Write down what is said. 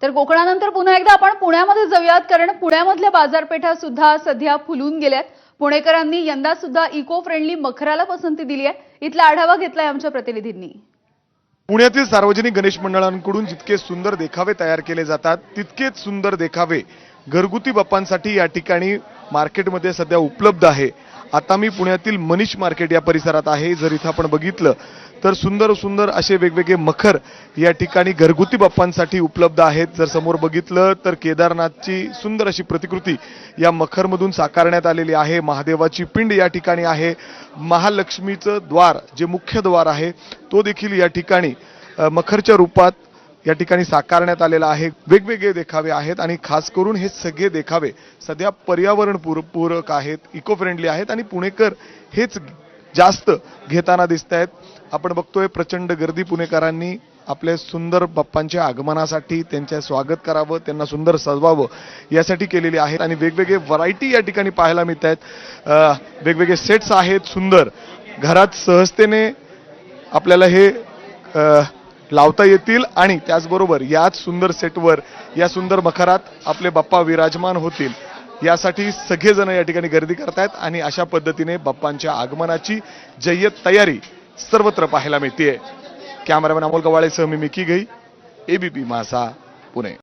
तर कोकणानंतर पुन्हा एकदा आपण पुण्यामध्ये जाऊयात, कारण पुण्यामधल्या बाजारपेठा सुद्धा सध्या फुलून गेल्यात. पुणेकरांनी यंदा सुद्धा इको फ्रेंडली मखराला पसंती दिली आहे. इथला आढावा घेतलाय आमच्या प्रतिनिधींनी. पुण्यातील सार्वजनिक गणेश मंडळांकडून जितके सुंदर देखावे तयार केले जातात तितकेच सुंदर देखावे घरगुती बाप्पांसाठी या ठिकाणी मार्केटमध्ये सध्या उपलब्ध आहे. आता मी पुण्यातील मनीष मार्केट या परिसरात आहे. जर इथं आपण बघितलं तर सुंदर सुंदर असे वेगवेगळे मखर या ठिकाणी घरगुती बाप्पांसाठी उपलब्ध आहेत. जर समोर बघितलं तर केदारनाथची सुंदर अशी प्रतिकृती या मखरमधून साकारण्यात आलेली आहे. महादेवाची पिंड या ठिकाणी आहे. महालक्ष्मीचं द्वार जे मुख्य द्वार आहे तो देखील या ठिकाणी मखरच्या रूपात या ठिकाणी साकारण्यात आलेला आहे. वेगवेगळे देखावे आहेत आणि खास करून हे सगळे देखावे सध्या पर्यावरण पूरक आहेत, इको फ्रेंडली आहेत आणि पुणेकर हेच जास्त घेताना दिसत आहेत. आपण बघतोय प्रचंड गर्दी पुणेकरांनी आपल्या सुंदर बाप्पांच्या आगमनासाठी त्यांचे स्वागत करावं, त्यांना सुंदर सजवावं यासाठी केलेली आहेत आणि वेगवेगळे व्हरायटी या ठिकाणी पाहायला मिळत आहेत. वेगवेगळे सेट्स आहेत सुंदर, घरात सहजतेने आपल्याला हे लावता येतील आणि त्याचबरोबर याच सुंदर सेटवर या सुंदर मखरात आपले बाप्पा विराजमान होतील यासाठी सगळेजण या ठिकाणी गर्दी करतायत आणि अशा पद्धतीने बाप्पांच्या आगमनाची जय्यत तयारी सर्वत्र पाहायला मिळते. कॅमेरामॅन अमोल गवाळेसह मी मिकी घई, एबीपी माझा, पुणे.